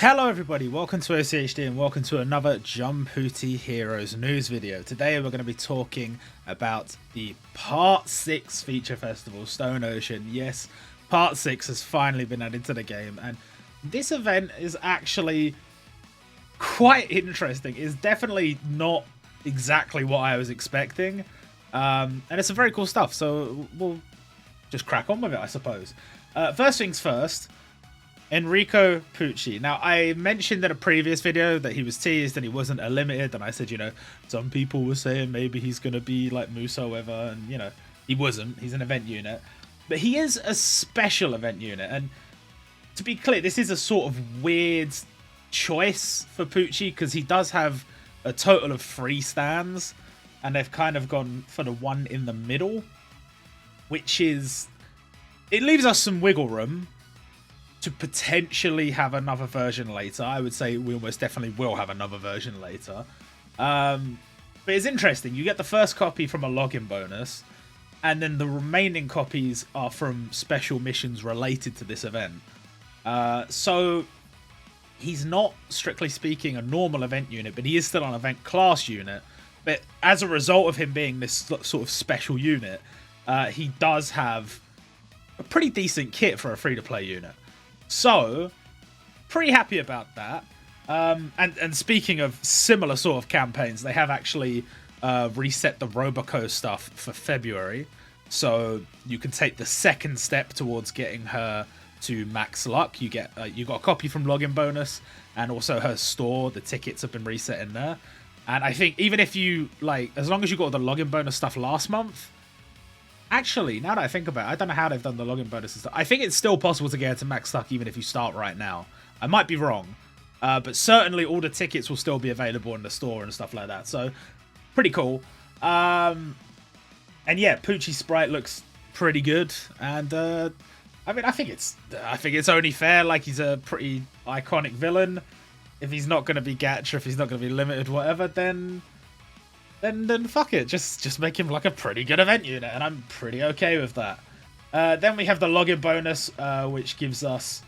Hello everybody, welcome to OCHD and welcome to another Jumputi Heroes news video. Today we're going to be talking about the Part 6 feature festival, Stone Ocean. Yes, Part 6 has finally been added to the game, and this event is actually quite interesting. It's definitely not exactly what I was expecting, and it's some very cool stuff, so we'll just crack on with it, I suppose. First things first, Enrico Pucci. Now, I mentioned in a previous video that he was teased and he wasn't a limited, and I said, you know, some people were saying maybe he's going to be like Muso ever, and, you know, he wasn't. He's an event unit. But he is a special event unit, and to be clear, this is a sort of weird choice for Pucci, because he does have a total of 3 stands, and they've kind of gone for the one in the middle, which is... it leaves us some wiggle room to potentially have another version later. I would say we almost definitely will have another version later. But it's interesting. You get the first copy from a login bonus, and then the remaining copies are from special missions related to this event. So he's not, strictly speaking, a normal event unit, but he is still an event class unit. But as a result of him being this sort of special unit, he does have a pretty decent kit for a free-to-play unit. So, pretty happy about that. And speaking of similar sort of campaigns, they have actually reset the Roboco stuff for February. So you can take the second step towards getting her to max luck. You got a copy from login bonus, and also her store. The tickets have been reset in there. And I think even if you, like, as long as you got the login bonus stuff last month, actually, now that I think about it, I don't know how they've done the login bonus and stuff. I think it's still possible to get it to max luck even if you start right now. I might be wrong. But certainly all the tickets will still be available in the store and stuff like that. So, pretty cool. And yeah, Pucci's sprite looks pretty good. And, I mean, I think it's only fair. Like, he's a pretty iconic villain. If he's not going to be Gacha, if he's not going to be limited, whatever, then fuck it, just make him like a pretty good event unit, and I'm pretty okay with that. Then we have the login bonus, which gives us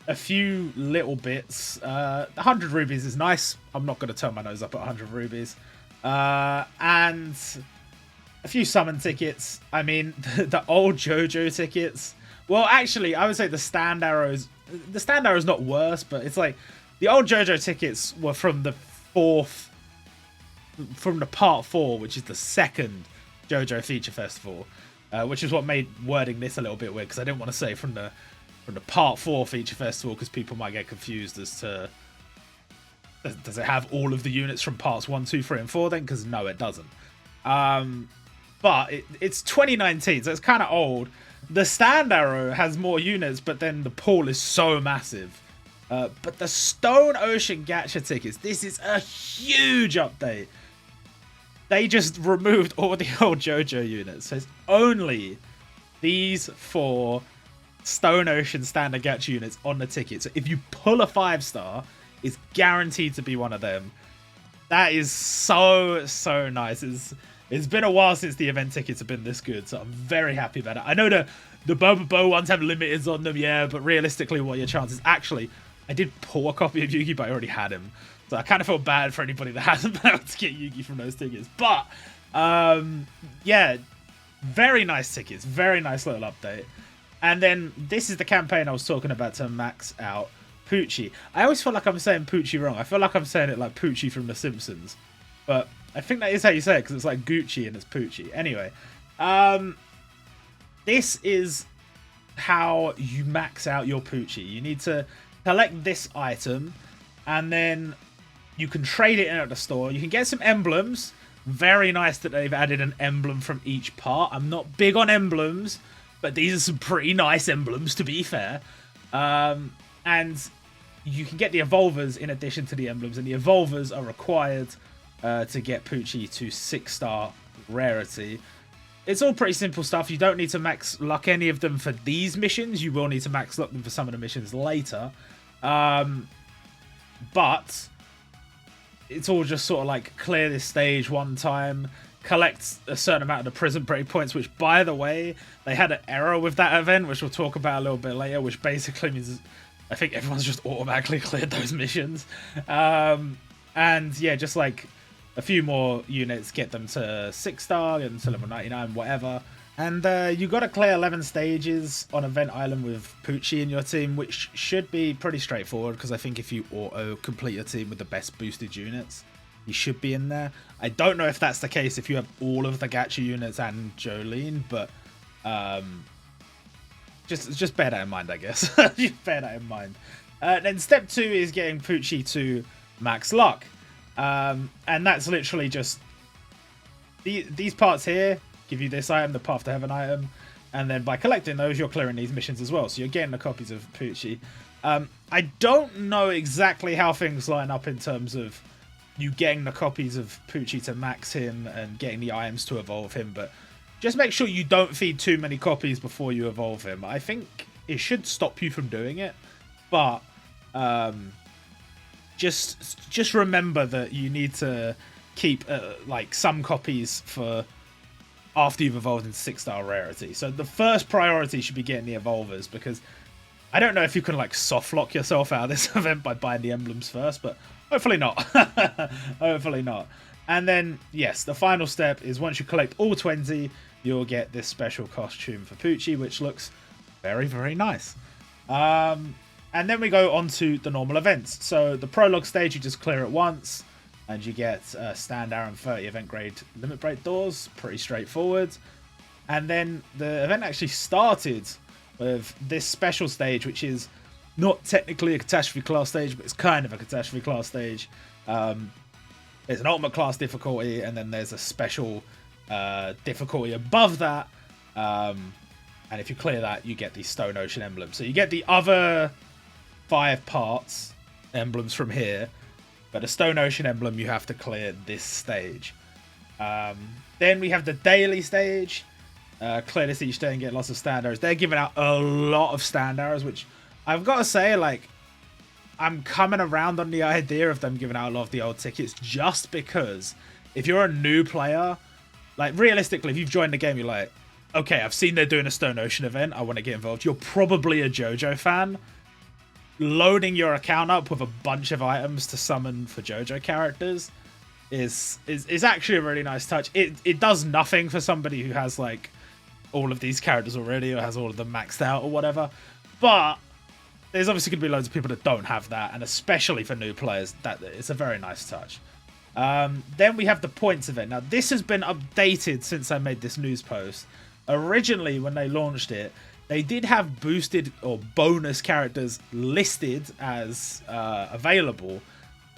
a few little bits. 100 rubies is nice. I'm not going to turn my nose up at 100 rubies. And a few summon tickets. I mean, the old Jojo tickets. Well, actually, I would say the stand arrows. The stand arrow's not worse, but it's like the old Jojo tickets were from the part 4, which is the second JoJo feature festival, which is what made wording this a little bit weird, because I didn't want to say from the part 4 feature festival, because people might get confused as to does it have all of the units from parts 1, 2, 3, and 4 then? Because no, it doesn't. But it's 2019, so it's kind of old. The stand arrow has more units, but then the pool is so massive. But the Stone Ocean Gacha tickets, this is a huge update. They just removed all the old Jojo units. So it's only these 4 Stone Ocean standard Gacha units on the ticket. So if you pull a 5-star, it's guaranteed to be one of them. That is so nice. It's been a while since the event tickets have been this good, so I'm very happy about it. I know the Bobo ones have limiteds on them, yeah, but realistically, what are your chances? Actually, I did pull a copy of Yugi, but I already had him. So I kind of feel bad for anybody that hasn't been able to get Yugi from those tickets. But, yeah, very nice tickets. Very nice little update. And then this is the campaign I was talking about to max out Pucci. I always feel like I'm saying Pucci wrong. I feel like I'm saying it like Pucci from The Simpsons. But I think that is how you say it, because it's like Gucci and it's Pucci. Anyway, this is how you max out your Pucci. You need to collect this item, and then you can trade it in at the store. You can get some emblems. Very nice that they've added an emblem from each part. I'm not big on emblems, but these are some pretty nice emblems, to be fair. And you can get the evolvers in addition to the emblems, and the evolvers are required to get Pucci to 6-star rarity. It's all pretty simple stuff. You don't need to max luck any of them for these missions. You will need to max luck them for some of the missions later. But it's all just sort of like clear this stage one time, collect a certain amount of the prison break points, which, by the way, they had an error with that event, which we'll talk about a little bit later, which basically means I think everyone's just automatically cleared those missions. And yeah, just like a few more units, get them to 6-star, get them to level 99, whatever. And you got to clear 11 stages on Event Island with Pucci in your team, which should be pretty straightforward, because I think if you auto-complete your team with the best boosted units, you should be in there. I don't know if that's the case if you have all of the Gacha units and Jolene, but just bear that in mind, I guess. Just bear that in mind. Then step 2 is getting Pucci to max luck. And that's literally just these parts here give you this item, the Path to Heaven item, and then by collecting those, you're clearing these missions as well. So you're getting the copies of Pucci. I don't know exactly how things line up in terms of you getting the copies of Pucci to max him and getting the items to evolve him, but just make sure you don't feed too many copies before you evolve him. I think it should stop you from doing it, but just remember that you need to keep like some copies for after you've evolved into 6-star rarity. So the first priority should be getting the evolvers, because I don't know if you can like soft lock yourself out of this event by buying the emblems first, but hopefully not. Hopefully not. And then yes, the final step is once you collect all 20, you'll get this special costume for Pucci, which looks very, very nice. And then we go on to the normal events. So the prologue stage, you just clear it once, and you get stand arrow and 30 event grade limit break doors. Pretty straightforward. And then the event actually started with this special stage, which is not technically a catastrophe class stage, but it's kind of a catastrophe class stage. There's an ultimate class difficulty, and then there's a special difficulty above that. And if you clear that, you get the Stone Ocean emblem. So you get the other 5 parts emblems from here, but a Stone Ocean emblem, you have to clear this stage. Then we have the daily stage. Clear this each day and get lots of stand arrows. They're giving out a lot of stand arrows, which I've got to say, like, I'm coming around on the idea of them giving out a lot of the old tickets, just because if you're a new player, like, realistically, if you've joined the game, you're like, okay, I've seen they're doing a Stone Ocean event, I want to get involved. You're probably a Jojo fan. Loading your account up with a bunch of items to summon for Jojo characters is actually a really nice touch. It does nothing for somebody who has like all of these characters already or has all of them maxed out or whatever, but there's obviously going to be loads of people that don't have that, and especially for new players, that it's a very nice touch. Then we have the points event. Now this has been updated since I made this news post. Originally, when they launched it, they did have boosted or bonus characters listed as available,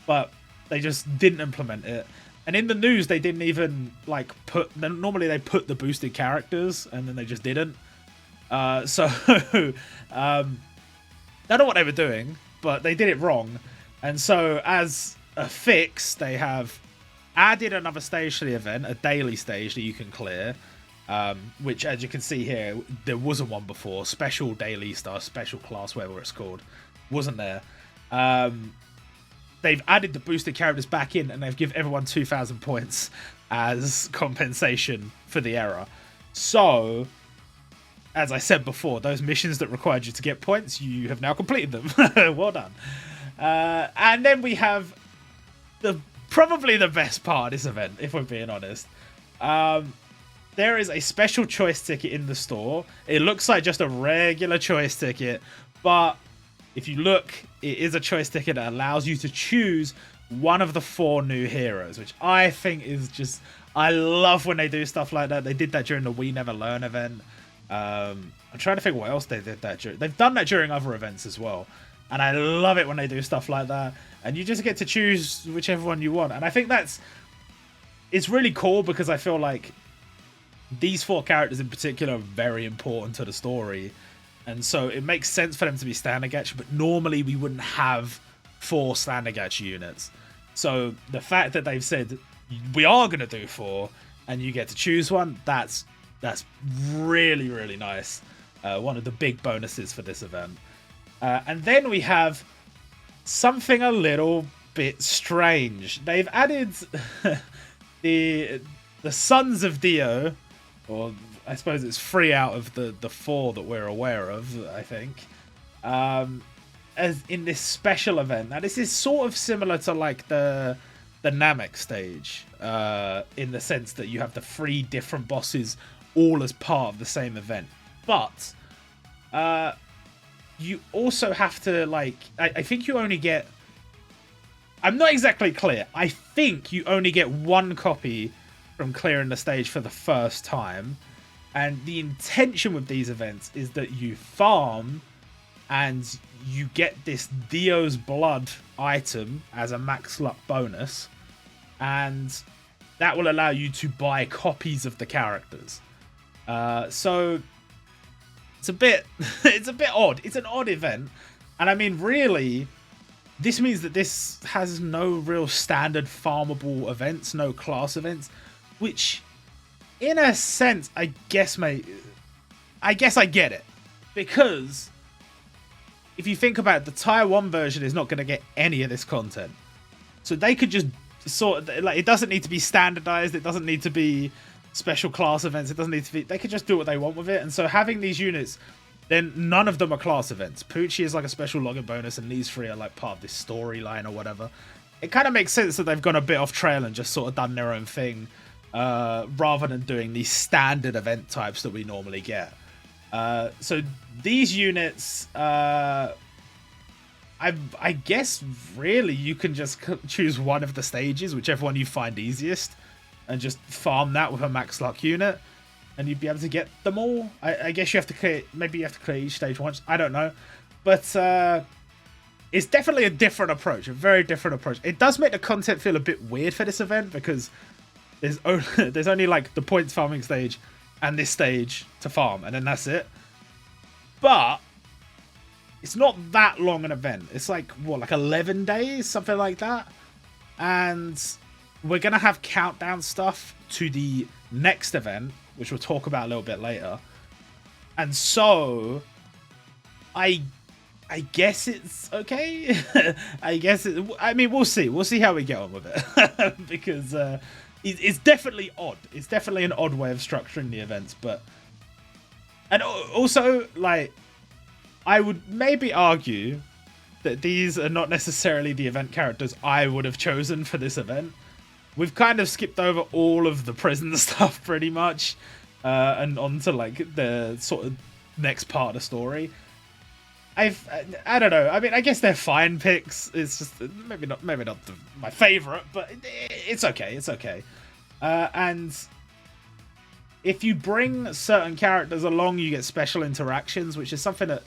but they just didn't implement it. And in the news, they didn't even like put. Normally, they put the boosted characters, and then they just didn't. So I don't know what they were doing, but they did it wrong. And so, as a fix, they have added another stage to the event, a daily stage that you can clear. Which, as you can see here, there wasn't one before. Special daily star, special class, whatever it's called, wasn't there. They've added the boosted characters back in, and they've given everyone 2,000 points as compensation for the error. So, as I said before, those missions that required you to get points, you have now completed them. Well done. And then we have probably the best part of this event, if we're being honest. There is a special choice ticket in the store. It looks like just a regular choice ticket, but if you look, it is a choice ticket that allows you to choose one of the 4 new heroes, which I think is just... I love when they do stuff like that. They did that during the We Never Learn event. I'm trying to think what else they did that during. They've done that during other events as well, and I love it when they do stuff like that. And you just get to choose whichever one you want. And I think it's really cool, because I feel like these 4 characters in particular are very important to the story, and so it makes sense for them to be standard gacha, but normally we wouldn't have 4 standard gacha units. So the fact that they've said we are going to do 4 and you get to choose one, that's really, really nice. One of the big bonuses for this event. And then we have something a little bit strange. They've added the Sons of Dio, or I suppose it's 3 out of the 4 that we're aware of, I think. as in this special event. Now, this is sort of similar to like the Namek stage, in the sense that you have the 3 different bosses all as part of the same event. But you also have to, like, I think you only get... I'm not exactly clear. I think you only get 1 copy from clearing the stage for the first time. And the intention with these events is that you farm and you get this Dio's Blood item as a max luck bonus. And that will allow you to buy copies of the characters. So it's a bit odd. It's an odd event. And I mean, really, this means that this has no real standard farmable events, no class events, which in a sense, I guess I get it. Because if you think about it, the Taiwan version is not going to get any of this content. So they could just sort of, like, it doesn't need to be standardized. It doesn't need to be special class events. It doesn't need to be, they could just do what they want with it. And so having these units, then none of them are class events. Pucci is like a special login bonus, and these 3 are like part of this storyline or whatever. It kind of makes sense that they've gone a bit off trail and just sort of done their own thing, rather than doing these standard event types that we normally get. So these units, I guess really you can just choose one of the stages, whichever one you find easiest, and just farm that with a max luck unit, and you'd be able to get them all. I guess you have to clear, maybe you have to clear each stage once. I don't know, but it's definitely a different approach, a very different approach. It does make the content feel a bit weird for this event because there's only like the points farming stage and this stage to farm, and then that's it. But it's not that long an event. It's like, what, like 11 days, something like that. And we're going to have countdown stuff to the next event, which we'll talk about a little bit later. And so I guess it's okay. I mean, we'll see. We'll see how we get on with it. Because it's definitely odd. It's definitely an odd way of structuring the events. But, and also, like, I would maybe argue that these are not necessarily the event characters I would have chosen for this event. We've kind of skipped over all of the prison stuff pretty much, and onto like the sort of next part of the story. I don't know. I mean, I guess they're fine picks. It's just maybe not my favorite, but it's okay. It's okay. And if you bring certain characters along, you get special interactions, which is something that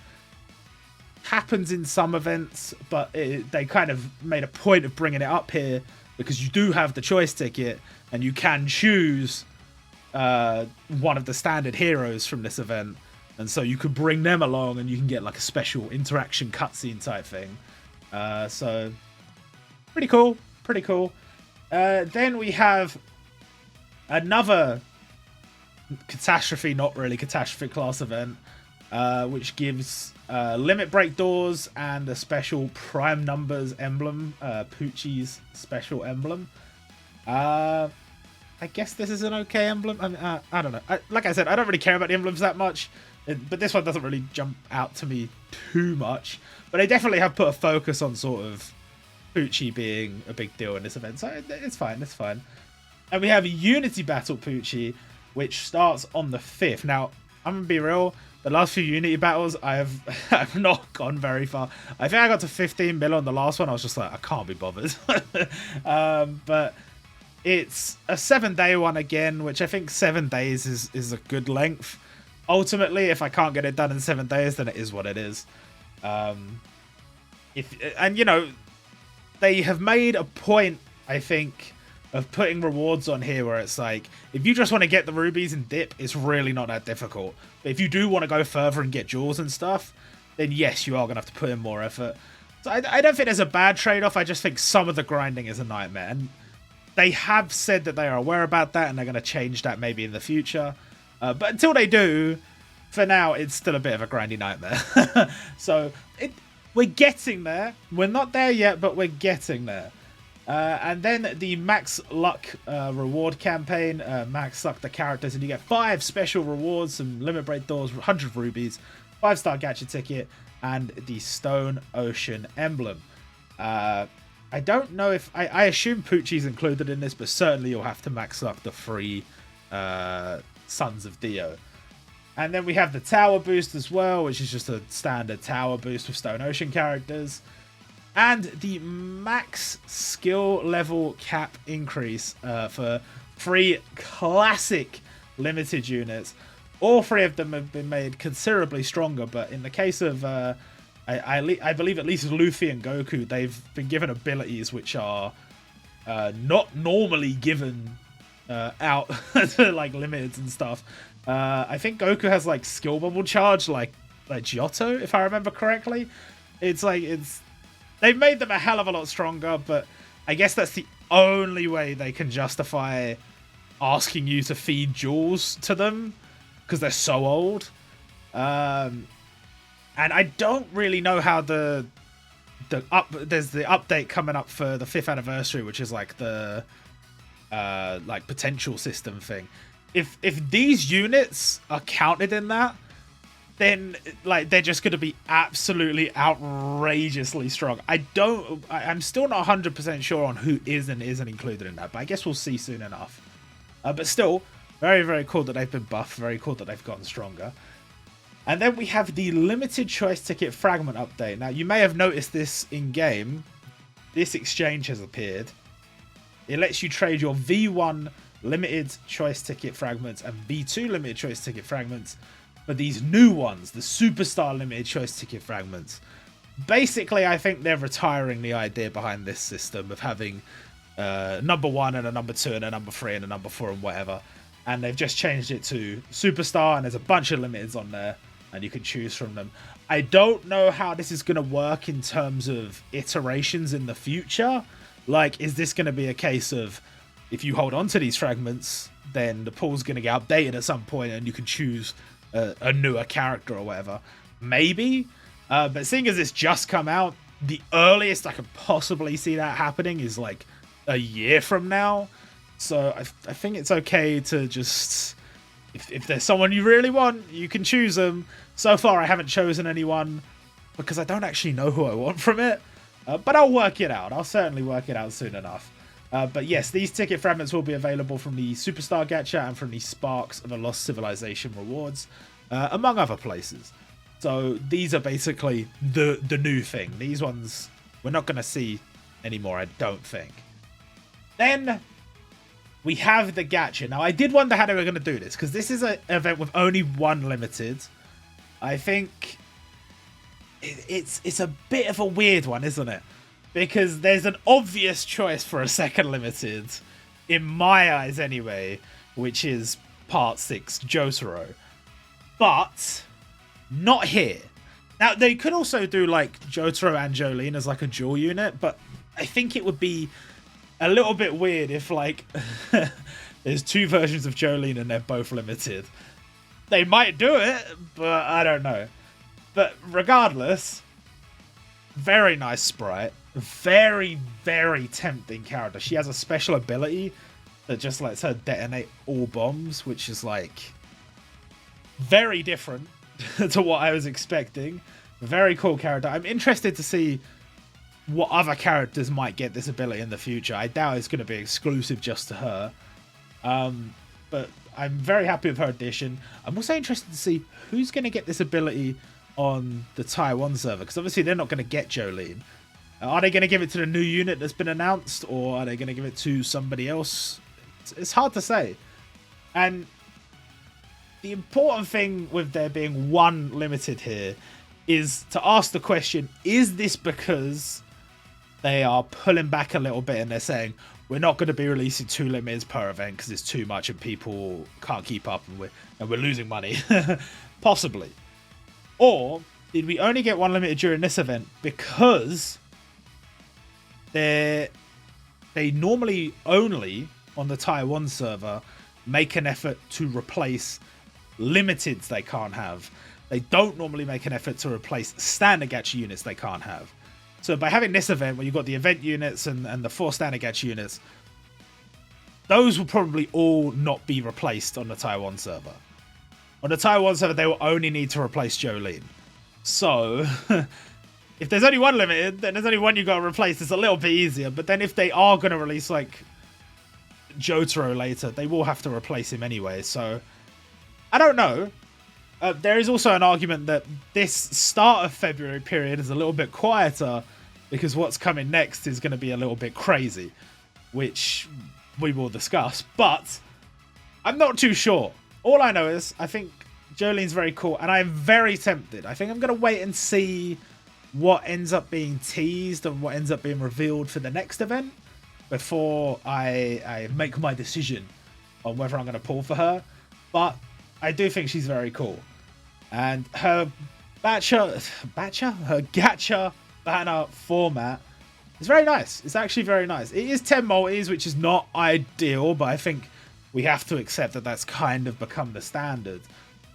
happens in some events, but they kind of made a point of bringing it up here because you do have the choice ticket and you can choose one of the standard heroes from this event, and so you could bring them along and you can get like a special interaction cutscene type thing. So pretty cool. Then we have another catastrophe, not really catastrophe class event, which gives limit break doors and a special prime numbers emblem, Pucci's special emblem. I guess this is an okay emblem. I mean, I don't know. Like I said, I don't really care about the emblems that much, but this one doesn't really jump out to me too much. But they definitely have put a focus on sort of Pucci being a big deal in this event, so it's fine. It's fine. And we have Unity Battle Pucci, which starts on the 5th. Now, I'm gonna be real. The last few Unity battles, I've not gone very far. I think I got to 15 mil on the last one. I was just like, I can't be bothered. But it's a 7-day one again, which I think 7 days is a good length. Ultimately, if I can't get it done in 7 days, then it is what it is. And you know, they have made a point, I think, of putting rewards on here where it's like, if you just want to get the rubies and dip, it's really not that difficult. But if you do want to go further and get jewels and stuff, then yes, you are going to have to put in more effort. So I don't think there's a bad trade-off. I just think some of the grinding is a nightmare. And they have said that they are aware about that and they're going to change that maybe in the future. But until they do, for now, it's still a bit of a grindy nightmare. So we're getting there. We're not there yet, but we're getting there. And then the Max Luck reward campaign. Max Luck the characters, and you get 5 special rewards, some limit break doors, 100 rubies, 5-star gacha ticket, and the Stone Ocean emblem. I don't know if I assume Pucci's included in this, but certainly you'll have to max up the free Sons of Dio. And then we have the tower boost as well, which is just a standard tower boost with Stone Ocean characters. And the max skill level cap increase for 3 classic limited units. All 3 of them have been made considerably stronger, but in the case of I believe at least Luffy and Goku, they've been given abilities which are not normally given out to like limiteds and stuff. I think Goku has like skill bubble charge like Giotto, if I remember correctly. They've made them a hell of a lot stronger, but I guess that's the only way they can justify asking you to feed jewels to them because they're so old. And I don't really know how there's the update coming up for the 5th anniversary, which is like the like potential system thing. If these units are counted in that, then like they're just going to be absolutely outrageously strong. I'm still not 100% sure on who is and isn't included in that, but I guess we'll see soon enough. But still, very, very cool that they've been buffed. Very cool that they've gotten stronger. And then we have the limited choice ticket fragment update. Now, you may have noticed this in-game. This exchange has appeared. It lets you trade your V1 limited choice ticket fragments and V2 limited choice ticket fragments for these new ones, the Superstar limited choice ticket fragments. Basically, I think they're retiring the idea behind this system of having number 1 and a number 2 and a number 3 and a number 4 and whatever. And they've just changed it to Superstar, and there's a bunch of limiteds on there, and you can choose from them. I don't know how this is going to work in terms of iterations in the future. Like, is this going to be a case of if you hold on to these fragments, then the pool's going to get updated at some point and you can choose a newer character or whatever? Maybe. But seeing as it's just come out, the earliest I could possibly see that happening is like a year from now. So I think it's okay to just... If there's someone you really want, you can choose them. So far, I haven't chosen anyone because I don't actually know who I want from it. But I'll work it out. I'll certainly work it out soon enough. But yes, these ticket fragments will be available from the Superstar Gacha and from the Sparks of a Lost Civilization rewards, among other places. So these are basically the new thing. These ones we're not going to see anymore, I don't think. Then we have the Gacha. Now, I did wonder how they were going to do this, because this is an event with only 1 limited. I think it's a bit of a weird one, isn't it? Because there's an obvious choice for a second limited, in my eyes anyway, which is Part 6, Jotaro. But not here. Now, they could also do like Jotaro and Jolene as like a dual unit, but I think it would be a little bit weird if like there's 2 versions of Jolene and they're both limited. They might do it, but I don't know. But regardless, very nice sprite. Very, very tempting character. She has a special ability that just lets her detonate all bombs, which is like very different to what I was expecting. Very cool character. I'm interested to see what other characters might get this ability in the future. I doubt it's going to be exclusive just to her. But I'm very happy with her addition. I'm also interested to see who's going to get this ability on the Taiwan server, because obviously they're not going to get Jolene. Are they going to give it to the new unit that's been announced, or are they going to give it to somebody else? It's hard to say. And the important thing with there being 1 limited here is to ask the question, is this because they are pulling back a little bit and they're saying, we're not going to be releasing 2 limiteds per event because it's too much and people can't keep up and we're losing money? Possibly. Or did we only get 1 limited during this event because they normally only on the Taiwan server make an effort to replace limiteds they can't have. They don't normally make an effort to replace standard gacha units they can't have. So by having this event where you've got the event units and the 4 standard gacha units, those will probably all not be replaced on the Taiwan server. On the Taiwan server, they will only need to replace Jolene. So if there's only one limited, then there's only one you got to replace. It's a little bit easier. But then if they are going to release like Jotaro later, they will have to replace him anyway. So I don't know. There is also an argument that this start of February period is a little bit quieter because what's coming next is going to be a little bit crazy, which we will discuss. But I'm not too sure. All I know is I think Jolene's very cool, and I'm very tempted. I think I'm going to wait and see what ends up being teased and what ends up being revealed for the next event before I make my decision on whether I'm going to pull for her. But I do think she's very cool. And her Gacha banner format is very nice. It's actually very nice. It is 10 multis, which is not ideal, but I think we have to accept that that's kind of become the standard.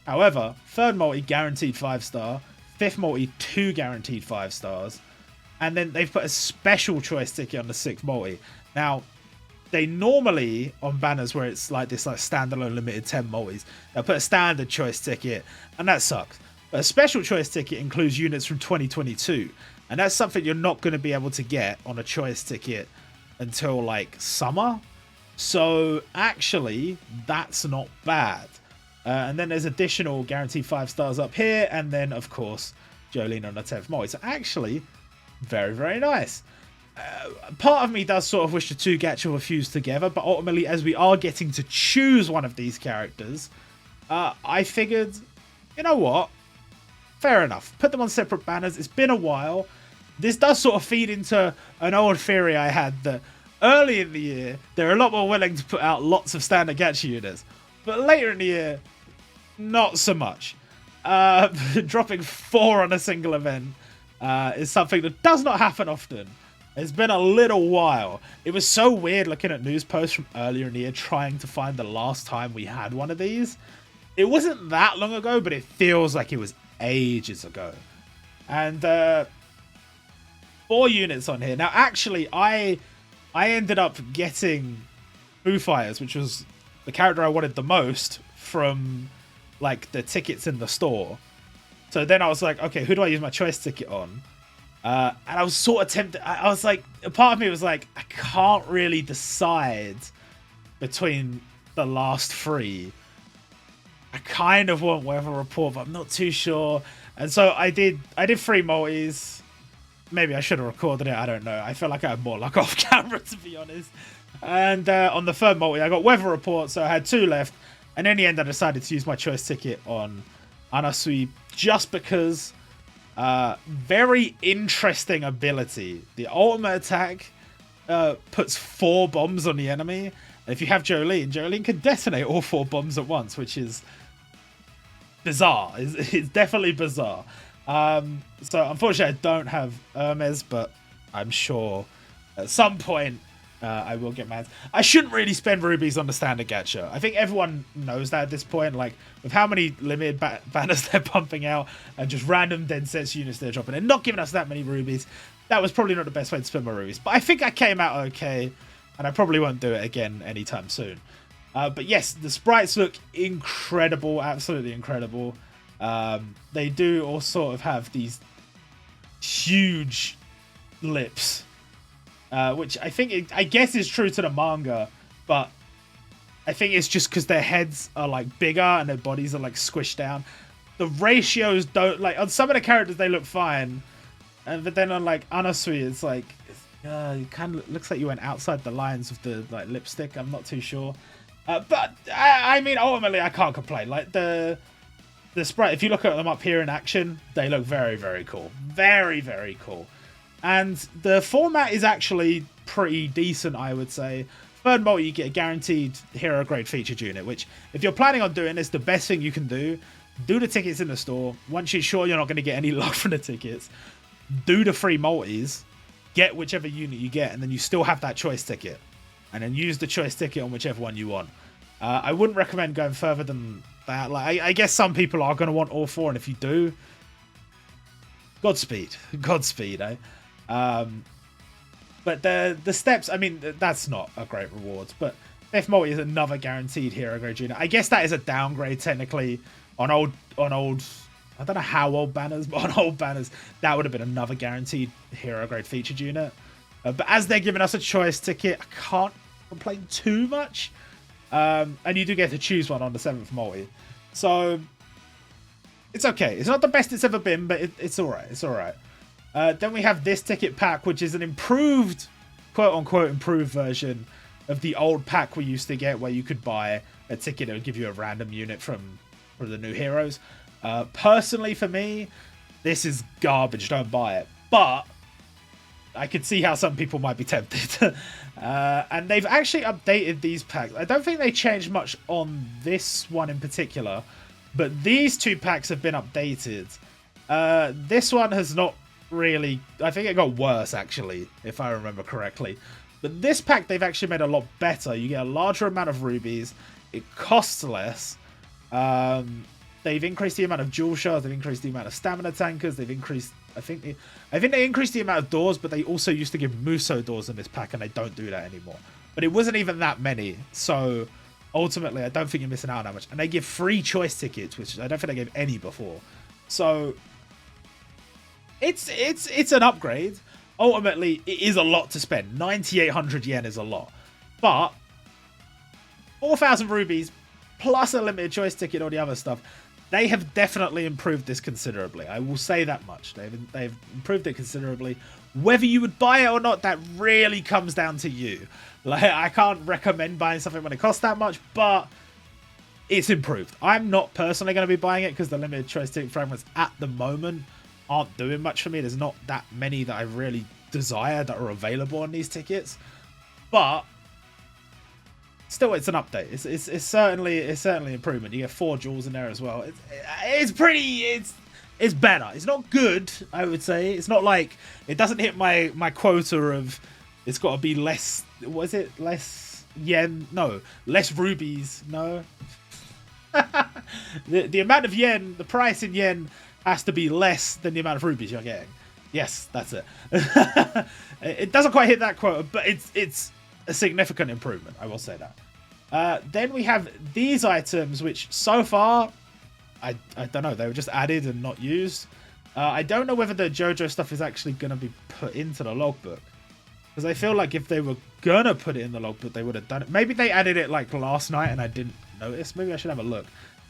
However, third multi guaranteed 5-star, fifth multi 2 guaranteed 5 stars, and then they've put a special choice ticket on the 6th multi. Now, they normally, on banners where it's like this like standalone limited 10 multis, they'll put a standard choice ticket, and that sucks. But a special choice ticket includes units from 2022, and that's something you're not going to be able to get on a choice ticket until like summer. So actually, that's not bad. And then there's additional guaranteed 5 stars up here, and then of course Jolene on the 10th multi. So actually, very, very nice. Part of me does sort of wish the two Gacha were fused together, but ultimately, as we are getting to choose one of these characters, I figured, you know what? Fair enough. Put them on separate banners. It's been a while. This does sort of feed into an old theory I had that early in the year, they're a lot more willing to put out lots of standard Gacha units. But later in the year, not so much. Dropping 4 on a single event is something that does not happen often. It's been a little while. It was so weird looking at news posts from earlier in the year trying to find the last time we had one of these. It wasn't that long ago, but it feels like it was ages ago. And 4 units on here. Now, actually, I ended up getting Fires, which was the character I wanted the most from like the tickets in the store. So then I was like, okay, who do I use my choice ticket on? And I was sort of tempted. I was like, a part of me was like, I can't really decide between the last 3. I kind of want Weather Report, but I'm not too sure. And so I did 3 multis. Maybe I should have recorded it. I don't know. I feel like I had more luck off camera, to be honest. And on the 3rd multi, I got Weather Report, so I had 2 left. And in the end, I decided to use my choice ticket on Anasui just because. Very interesting ability. The ultimate attack puts 4 bombs on the enemy. And if you have Jolene can detonate all 4 bombs at once, which is bizarre. It's definitely bizarre. So unfortunately, I don't have Hermes, but I'm sure at some point I will get mad. I shouldn't really spend rubies on the standard Gacha. I think everyone knows that at this point. Like, with how many limited banners they're pumping out and just random dead sets units they're dropping and not giving us that many rubies, that was probably not the best way to spend my rubies. But I think I came out okay, and I probably won't do it again anytime soon. But yes, the sprites look incredible, absolutely incredible. They do all sort of have these huge lips. Which I guess is true to the manga, but I think it's just because their heads are like bigger and their bodies are like squished down. The ratios don't, like, on some of the characters they look fine, but then on like Anasui it's like it kind of looks like you went outside the lines of the like lipstick. I'm not too sure, but I mean ultimately I can't complain. Like the sprite, if you look at them up here in action, they look very, very cool, very, very cool. And the format is actually pretty decent, I would say. 3rd multi, you get a guaranteed hero grade featured unit, which, if you're planning on doing this, the best thing you can do the tickets in the store. Once you're sure you're not going to get any luck from the tickets, do the 3 multis, get whichever unit you get, and then you still have that choice ticket. And then use the choice ticket on whichever one you want. I wouldn't recommend going further than that. Like, I guess some people are going to want all 4, and if you do, Godspeed, eh? But the steps, I mean, that's not a great reward, but 5th multi is another guaranteed hero grade unit. I guess that is a downgrade technically on old I don't know how old banners, but on old banners, that would have been another guaranteed hero grade featured unit. But as they're giving us a choice ticket, I can't complain too much. And you do get to choose one on the 7th multi. So it's okay. It's not the best it's ever been, but it's all right. It's all right. Then we have this ticket pack, which is an improved, quote-unquote improved version of the old pack we used to get, where you could buy a ticket that would give you a random unit from the new heroes. Personally, for me, this is garbage. Don't buy it. But I could see how some people might be tempted. And they've actually updated these packs. I don't think they changed much on this one in particular, but these two packs have been updated. This one has not really... I think it got worse, actually, if I remember correctly. But this pack, they've actually made a lot better. You get a larger amount of rubies. It costs less. They've increased the amount of jewel shards. They've increased the amount of stamina tankers. They've increased... I think they increased the amount of doors, but they also used to give Muso doors in this pack, and they don't do that anymore. But it wasn't even that many, so ultimately, I don't think you're missing out on that much. And they give free choice tickets, which I don't think they gave any before. So it's an upgrade. Ultimately, it is a lot to spend. 9,800 yen is a lot, but 4,000 rubies plus a limited choice ticket, all the other stuff. They have definitely improved this considerably. I will say that much. They've improved it considerably. Whether you would buy it or not, that really comes down to you. Like, I can't recommend buying something when it costs that much, but it's improved. I'm not personally going to be buying it because the limited choice ticket fragments at the moment aren't doing much for me. There's not that many that I really desire that are available on these tickets. But still, it's an update. It's certainly improvement. You get 4 jewels in there as well. It's better. It's not good, I would say. It's not like it doesn't hit my quota of it's got to be less. What is it? Less yen? No, less rubies. No. the amount of yen, the price in yen has to be less than the amount of rubies you're getting. Yes, that's it. It doesn't quite hit that quota, but it's a significant improvement, I will say that. Then we have these items, which so far, I don't know, they were just added and not used. I don't know whether the Jojo stuff is actually going to be put into the logbook, because I feel like if they were going to put it in the logbook, they would have done it. Maybe they added it like last night and I didn't notice. Maybe I should have a look.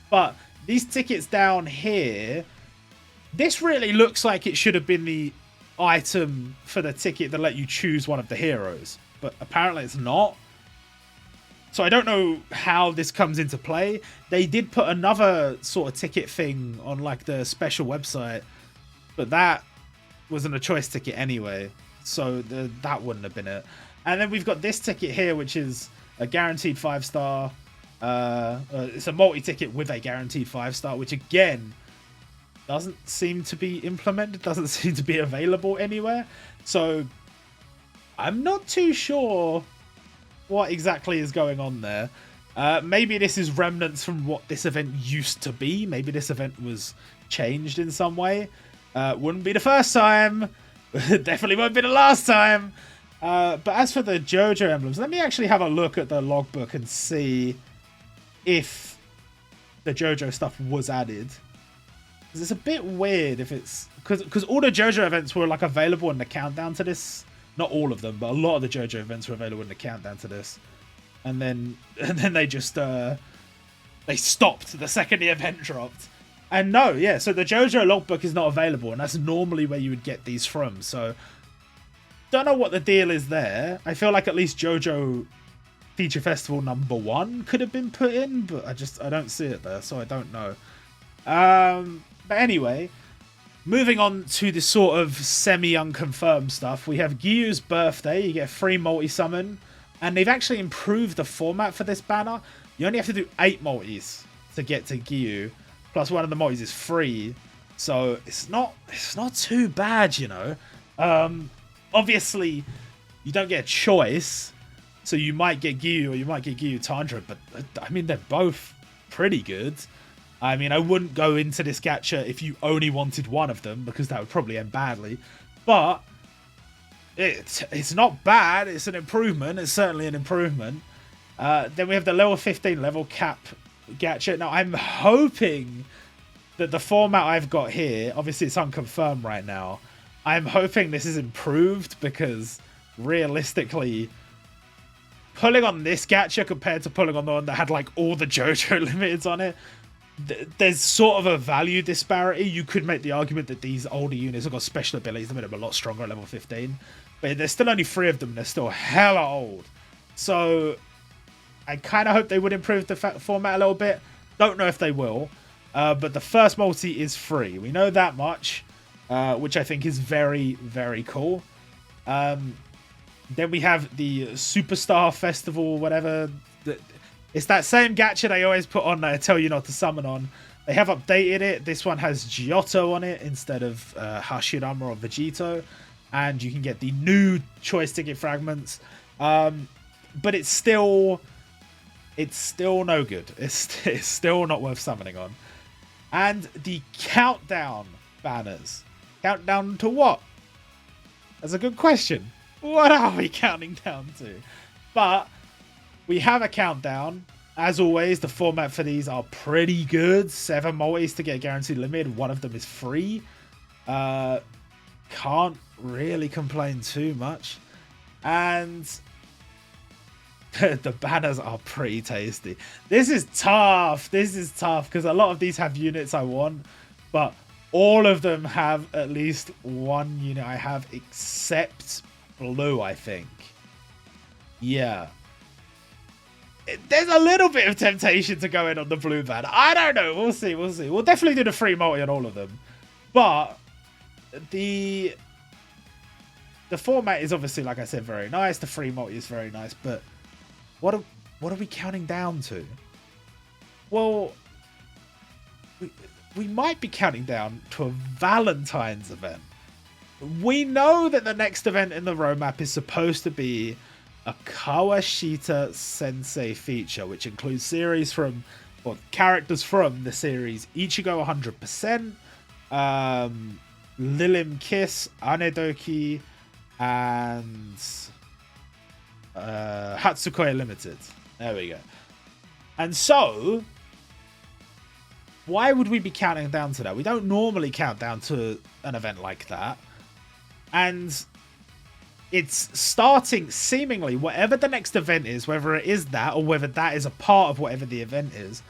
But these tickets down here, this really looks like it should have been the item for the ticket that let you choose one of the heroes, but apparently it's not. So I don't know how this comes into play. They did put another sort of ticket thing on like the special website, but that wasn't a choice ticket anyway, so that wouldn't have been it. And then we've got this ticket here, which is a guaranteed 5-star. It's a multi-ticket with a guaranteed 5-star, which again doesn't seem to be implemented, doesn't seem to be available anywhere. So I'm not too sure what exactly is going on there. Maybe this is remnants from what this event used to be. Maybe this event was changed in some way. Wouldn't be the first time. Definitely won't be the last time. But as for the Jojo emblems, let me actually have a look at the logbook and see if the Jojo stuff was added. Because it's a bit weird if it's... Because all the Jojo events were like available in the countdown to this. Not all of them, but a lot of the Jojo events were available in the countdown to this. And then they just... they stopped the second the event dropped. And no, yeah, so the Jojo logbook is not available, and that's normally where you would get these from. So, don't know what the deal is there. I feel like at least Jojo Feature Festival #1 could have been put in, but I don't see it there, so I don't know. But anyway, moving on to the sort of semi-unconfirmed stuff, we have Gyu's birthday. You get a free multi-summon, and they've actually improved the format for this banner. You only have to do 8 multis to get to Gyu. Plus one of the multis is free, so it's not too bad, you know. Obviously, you don't get a choice, so you might get Gyu or you might get Gyu Tandra, but I mean, they're both pretty good. I mean, I wouldn't go into this gacha if you only wanted one of them, because that would probably end badly. But it's not bad. It's an improvement. It's certainly an improvement. Then we have the level 15 level cap gacha. Now, I'm hoping the format I've got here, obviously it's unconfirmed right now. I'm hoping this is improved because realistically, pulling on this gacha compared to pulling on the one that had like all the Jojo limiteds on it, there's sort of a value disparity. You could make the argument that these older units have got special abilities that make them a lot stronger at level 15, but there's still only 3 of them. They're still hella old. So I kind of hope they would improve the format a little bit. Don't know if they will, but the first multi is free. We know that much, which I think is very, very cool. Then we have the Superstar Festival, whatever. It's that same gacha they always put on that I tell you not to summon on. They have updated it. This one has Giotto on it instead of Hashirama or Vegito. And you can get the new choice ticket fragments. But it's still no good. It's still not worth summoning on. And the countdown banners. Countdown to what? That's a good question. What are we counting down to? But we have a countdown. As always, the format for these are pretty good. 7 multis to get guaranteed limit. One of them is free. Can't really complain too much. And the banners are pretty tasty. This is tough. This is tough because a lot of these have units I want, but all of them have at least one unit I have, except blue, I think. Yeah. There's a little bit of temptation to go in on the blue banner. I don't know. We'll see. We'll see. We'll definitely do the free multi on all of them. But the format is obviously, like I said, very nice. The free multi is very nice. But what are we counting down to? Well, we might be counting down to a Valentine's event. We know that the next event in the roadmap is supposed to be a Kawashita Sensei feature, which includes series from, or characters from the series Ichigo 100%, Lilim Kiss, Anedoki, and Hatsukoi Limited. There we go. And so, why would we be counting down to that? We don't normally count down to an event like that. And it's starting, seemingly, whatever the next event is, whether it is that or whether that is a part of whatever the event is,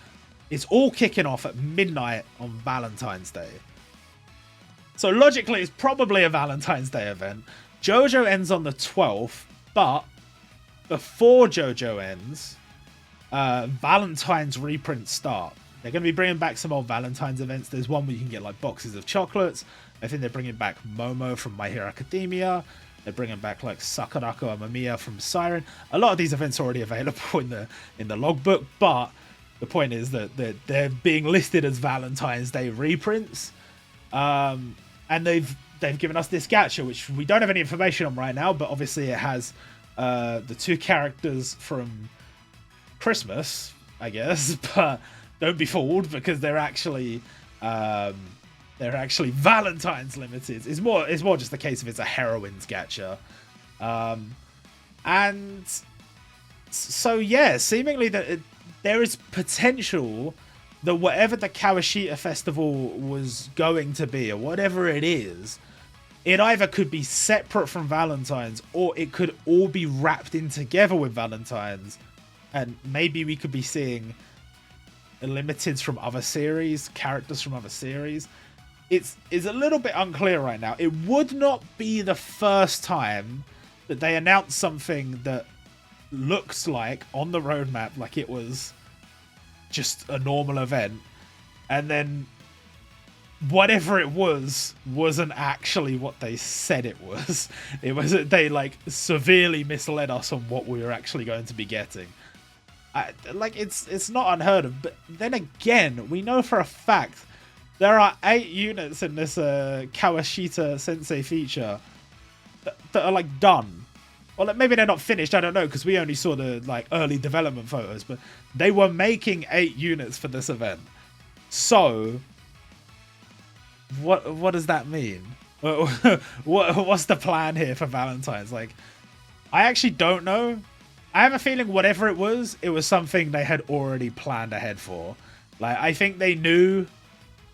it's all kicking off at midnight on Valentine's Day. So logically, it's probably a Valentine's Day event. Jojo ends on the 12th, but before Jojo ends, Valentine's reprints start. They're going to be bringing back some old Valentine's events. There's one where you can get like boxes of chocolates. I think they're bringing back Momo from My Hero Academia. They're bringing back like Sakurako and Mamiya from Siren. A lot of these events are already available in the logbook, but the point is that they're being listed as Valentine's Day reprints. And they've given us this gacha, which we don't have any information on right now, but obviously it has the 2 characters from Christmas, I guess. But don't be fooled, because they're actually Valentine's limited. It's more just the case of it's a heroine's gacha. And so yeah, seemingly that there is potential that whatever the Kawashita festival was going to be, or whatever it is, it either could be separate from Valentine's, or it could all be wrapped in together with Valentine's, and maybe we could be seeing limiteds from other series, characters from other series. It's a little bit unclear right now. It would not be the first time that they announced something that looks like, on the roadmap, like it was just a normal event, and then whatever it wasn't actually what they said it was. It was, they like severely misled us on what we were actually going to be getting. It's not unheard of, but then again, we know for a fact there are 8 units in this Kawashita Sensei feature that are like done. Well, maybe they're not finished, I don't know, because we only saw the like early development photos, but they were making 8 units for this event. So what does that mean? What's the plan here for Valentine's? Like, I actually don't know. I have a feeling whatever it was something they had already planned ahead for. Like, I think they knew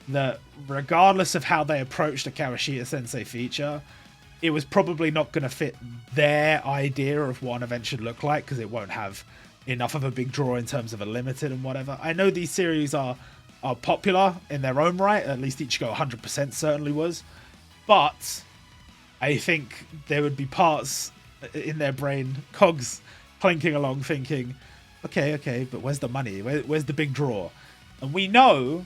that regardless of how they approached the Kawashita Sensei feature, it was probably not going to fit their idea of what an event should look like, because it won't have enough of a big draw in terms of a limited and whatever. I know these series are popular in their own right, at least Ichigo 100% certainly was, but I think there would be parts in their brain, cogs clinking along, thinking, okay, but where's the money? Where's the big draw? And we know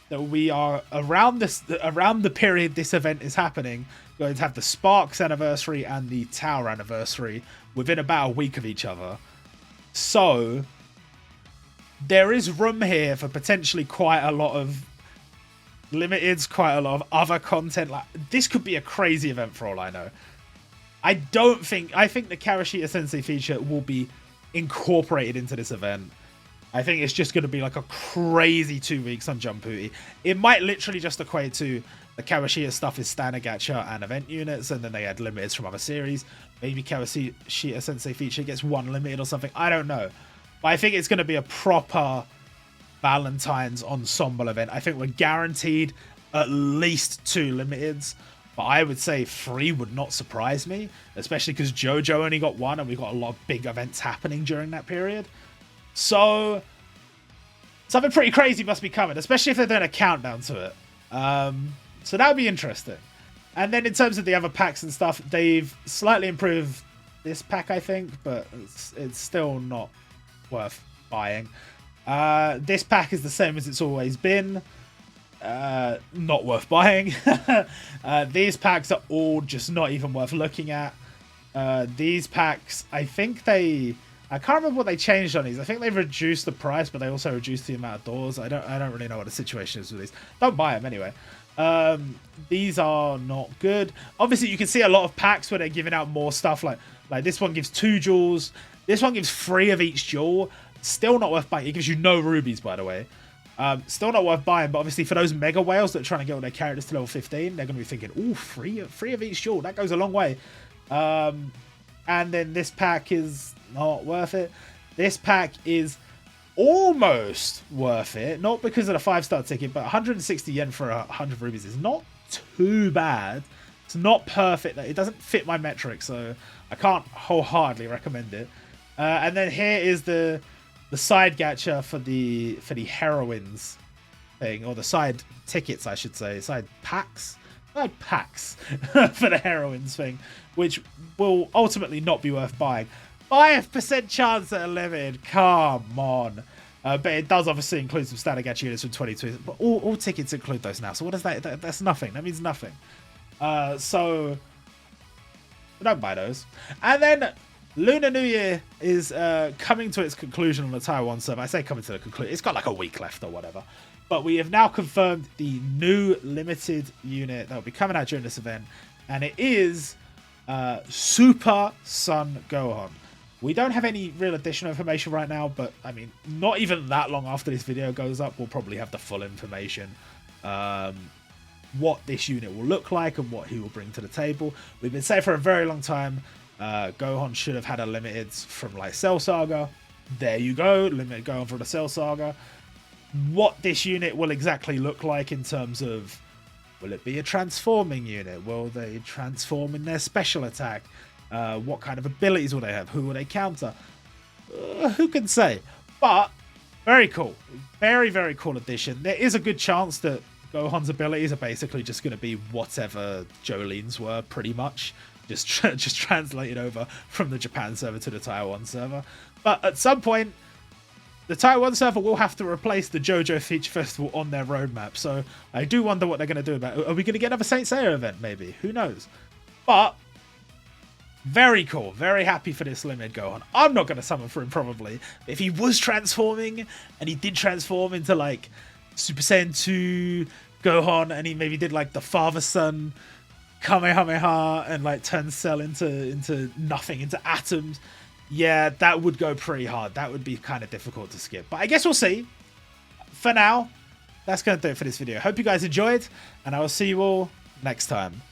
that we are around the period this event is happening, going to have the Sparks anniversary and the Tower anniversary within about a week of each other. So there is room here for potentially quite a lot of limiteds, quite a lot of other content. Like, this could be a crazy event for all I know. I think the Kawashita Sensei feature will be incorporated into this event. I think it's just going to be like a crazy 2 weeks on Jumputi. It might literally just equate to the Kawashita stuff is standard gacha and event units, and then they add limiteds from other series. Maybe Kawashita Sensei feature gets one limited or something. I don't know. But I think it's going to be a proper Valentine's ensemble event. I think we're guaranteed at least 2 limiteds, but I would say 3 would not surprise me, especially because Jojo only got 1 and we've got a lot of big events happening during that period. So something pretty crazy must be coming, especially if they're doing a countdown to it. So that would be interesting. And then in terms of the other packs and stuff, they've slightly improved this pack, I think, but it's still not worth buying. This pack is the same as it's always been. Not worth buying. These packs are all just not even worth looking at. These packs, I can't remember what they changed on these. I think they've reduced the price, but they also reduced the amount of doors. I don't really know what the situation is with these. Don't buy them anyway. These are not good. Obviously, you can see a lot of packs where they're giving out more stuff. Like this one gives 2 jewels. This one gives 3 of each jewel. Still not worth buying. It gives you no rubies, by the way. Still not worth buying, but obviously for those mega whales that are trying to get all their characters to level 15, they're going to be thinking, ooh, 3 of each jewel. That goes a long way. And then this pack is not worth it. This pack is almost worth it, not because of the 5-star ticket, but 160 yen for 100 rubies is not too bad. It's not perfect. It doesn't fit my metrics, so I can't wholeheartedly recommend it. And then here is the side gacha for the heroines thing, or the side tickets, I should say, side packs for the heroines thing, which will ultimately not be worth buying. 5% chance at a limited, come on. But it does obviously include some standard gacha units from 2020, but all tickets include those now. So what is that? That's nothing. That means nothing. So don't buy those. And then Lunar New Year is coming to its conclusion on the Taiwan server. I say coming to the conclusion. It's got like a week left or whatever. But we have now confirmed the new limited unit that will be coming out during this event. And it is Super Sun Gohan. We don't have any real additional information right now, but I mean, not even that long after this video goes up, we'll probably have the full information. What this unit will look like and what he will bring to the table. We've been saying for a very long time, Gohan should have had a limited from like Cell Saga. There you go, limited Gohan from the Cell Saga. What this unit will exactly look like in terms of, will it be a transforming unit? Will they transform in their special attack? What kind of abilities will they have? Who will they counter? Who can say? But very cool. Very, very cool addition. There is a good chance that Gohan's abilities are basically just going to be whatever Jolene's were, pretty much. Just translated over from the Japan server to the Taiwan server. But at some point, the Taiwan server will have to replace the Jojo Feature Festival on their roadmap. So I do wonder what they're going to do about it. Are we going to get another Saint Seiya event, maybe? Who knows? But very cool. Very happy for this limited Gohan. I'm not going to summon for him, probably. If he was transforming, and he did transform into, like, Super Saiyan 2 Gohan, and he maybe did, like, the father-son Kamehameha, and, like, turned Cell into nothing, into atoms, yeah, that would go pretty hard. That would be kind of difficult to skip. But I guess we'll see. For now, that's going to do it for this video. Hope you guys enjoyed, and I will see you all next time.